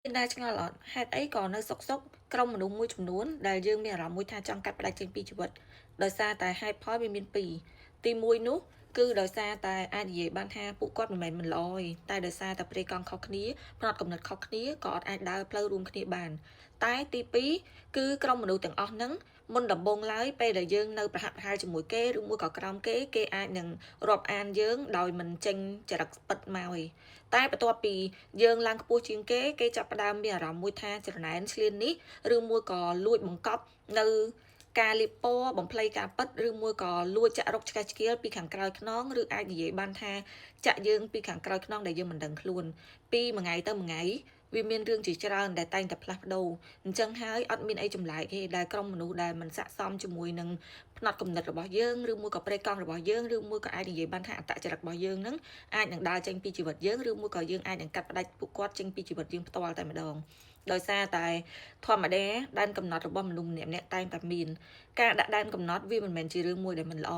Đaឆ្ងល់អត់ហេតុអីក៏នៅសុកក្រុមមនុស្សមួយចំនួនដែលយើងមានអារម្មណ៍មួយថាចង់កាត់ផ្តាច់ចេញពីជីវិតដោយសារតែហេតុផលវាមានពីរទីមួយនោះគឺដោយសារតែអាចនិយាយបានថាពួកគាត់មិនមែនមិនល្អទេតែដោយសារតែព្រៃកង់ខុសគ្នាផ្នត់កំណត់ខុសគ្នាក៏អត់អាចដើរផ្លូវរួមគ្នាបានតែទីពីរគឺក្រុមមនុស្សទាំងអស់ហ្នឹងមុនដំបូងឡើយពេលដែលយើងនៅប្រហាក់ប្រហែលជាមួយគេឬមួយក៏ក្រោមគេអាចនឹងរាប់អានយើងដោយមិនចេញចរិតពិតមកទេតែបន្ទាប់ពីយើងឡើងខ្ពស់ជាងគេចាប់ផ្ដើមមានអារម្មណ៍មួយថាច្រណែនឈ្លាននេះឬមួយក៏លួចបង្កប់នៅការលៀបពណ៌បំភ្លៃការពិតឬមួយក៏លួចចាក់រុកឆ្កេះឆ្កៀលពីខាងក្រោយខ្នងឬអាចនិយាយបានថាចាក់យើងពីខាងក្រោយខ្នងដែលយើងមិនដឹងខ្លួនពីមួយថ្ងៃទៅមួយថ្ងៃវាមានរឿងជាច្រើនដែលតែងតែផ្លាស់ប្ដូរអញ្ចឹងហើយអត់មានអីចម្លែកទេដែលក្រុមមនុស្សដែលមិនស័ក្តិសមជាមួយនឹងផ្នត់គំនិតរបស់យើងឬមួយក៏ព្រៃកង់របស់យើងឬមួយក៏អាចនិយាយបានថាអត្តចរិតរបស់យើងនឹងអាចនឹងដើរចេញពីជីវិតយើងឬមួយក៏យើងអាចនឹងកាត់ផ្តាច់ពួកគាត់ចេញពីជីវិតយើងផ្ទាល់តែម្ដងដោយសារតែធម្មតាដែនកំណត់របស់មនុស្សម្នាក់ៗតែងតែមានការដាក់ដែនកំណត់វាមិនមែនជារឿងមួយដែលមិនល្អ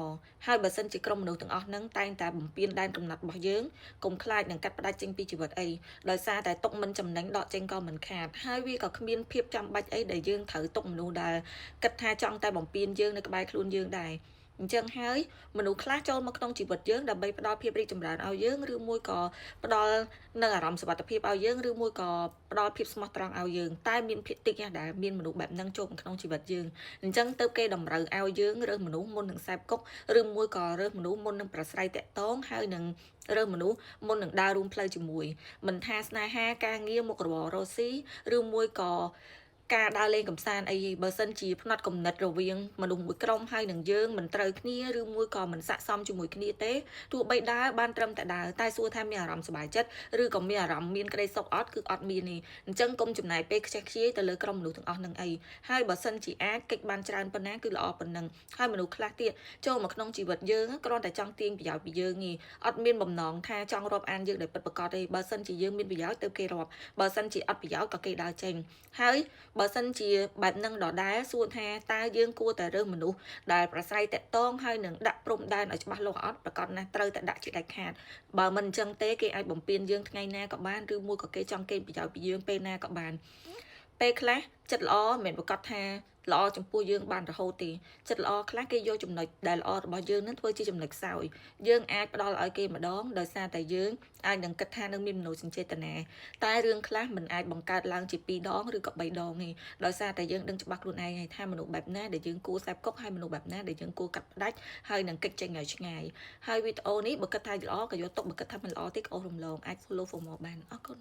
ហើយបើសិនជាក្រុមមនុស្សទាំងអស់ហ្នឹងតែងតែបំពេញដែនកំណត់របស់យើងកុំខ្លាចនឹងកាត់ផ្តាច់ចេញពីជីវិតអីដោយសារតែទុកមិនចំណេញដកចេញក៏មិនខាតហើយវាក៏គ្មានភាពចាំបាច់អីដែលយើងត្រូវទុកមនុស្សដែលគិតថាចង់តែបំពេញយើងនៅក្បែរខ្លួនយើងដែរអញ្ចឹងហើយមនុស្សខ្លះចូលមកក្នុងជីវិតយើងដើម្បីផ្ដល់ភាពរីកចម្រើនឲ្យយើងឬមួយក៏ផ្ដល់នៅអារម្មណ៍សុវត្ថិភាពឲ្យយើងឬមួយក៏ផ្ដល់ភាពស្មោះត្រង់ឲ្យយើងតែមានភាគតិចដែលមានមនុស្សបែបហ្នឹងចូលក្នុងជីវិតយើងអញ្ចឹងទៅគេតម្រូវឲ្យយើងរើសមនុស្សមុននឹងសែបគុកឬមួយក៏រើសមនុស្សមុននឹងប្រស្រ័យតាក់ទងហើយនឹងរើសមនុស្សមុននឹងដើររួមផ្លូវជាមួយមិនថាស្នេហាការងារមុខរបររកស៊ីឬមួយក៏ការដើរលេងកម្សាន្តអីបើសិនជាផ្នត់គំនិតរវាងមនុស្សមួយក្រុមហើយនឹងយើងមិនត្រូវគ្នាឬមួយក៏មិនស័ក្តិសមជាមួយគ្នាទេទោះបីដើរបានត្រឹមតែដើរតែសួរថាមានអារម្មណ៍សុបាយចិត្តឬក៏មានអារម្មណ៍មានក្តីសុខអត់គឺអត់មានទេអញ្ចឹងកុំចំណាយពេលខ្ជះខ្ជាយទៅលើក្រុមមនុស្សទាំងអស់នឹងអីហើយបើសិនជាអាចកិច្ចបានច្រើនប៉ុណ្ណាគឺល្អប៉ុណ្ណឹងហើយមនុស្សខ្លះទៀតចូលមកក្នុងជីវិតយើងគ្រាន់តែចង់ទាញប្រយោជន៍ពីយើងទេអត់មានបំណងថាចង់រាប់អានយើងដោយពិតប្រាកដទេបើសិនជាយើងមានប្រយោជន៍ទៅគេរាប់បើសិនជាអត់ប្រយោជន៍ក៏គេដើរចេញហើយបើសិនជាបែបហ្នឹងដដែលសួរថាតើយើងគួរតែរើសមនុស្សដែលប្រស្រ័យតាក់ទងហើយនឹងដាក់ព្រំដែនឲ្យច្បាស់លាស់អត់ប្រកាសណាស់ត្រូវតែដាក់ជាដាច់ខាតបើមិនអញ្ចឹងទេគេអាចបំពេញយើងថ្ងៃណាក៏បានឬមួយក៏គេចង់កេងប្រយោជន៍ពីយើងពេលណាក៏បានពេលខ្លះចិត្តល្អមិនមែនប្រកាសថាល្អចំពោះយើងបានរហូតទេចិត្តល្អខ្លះគេយកចំណុចដែលល្អរបស់យើងនឹងធ្វើជាចំណុចខ្សោយយើងអាចផ្ដល់ឲ្យគេម្ដងដោយសារតែយើងអាចនឹងគិតថានឹងមានមនោសញ្ចេតនាតែរឿងខ្លះមិនអាចបង្កើតឡើងជា2ដងឬក៏3ដងទេដោយសារតែយើងដឹងច្បាស់ខ្លួនឯងហើយថាមនុស្សបែបណាដែលយើងគួរសែបគុកហើយមនុស្សបែបណាដែលយើងគួរកាត់ផ្ដាច់ហើយនឹងកិច្ចចេញឲ្យឆ្ងាយហើយវីដេអូនេះបើគិតថាល្អក៏យកទុកបើគិតថាមិនល្អទេក៏អូសរំលងអាច follow for more បានអរគុណ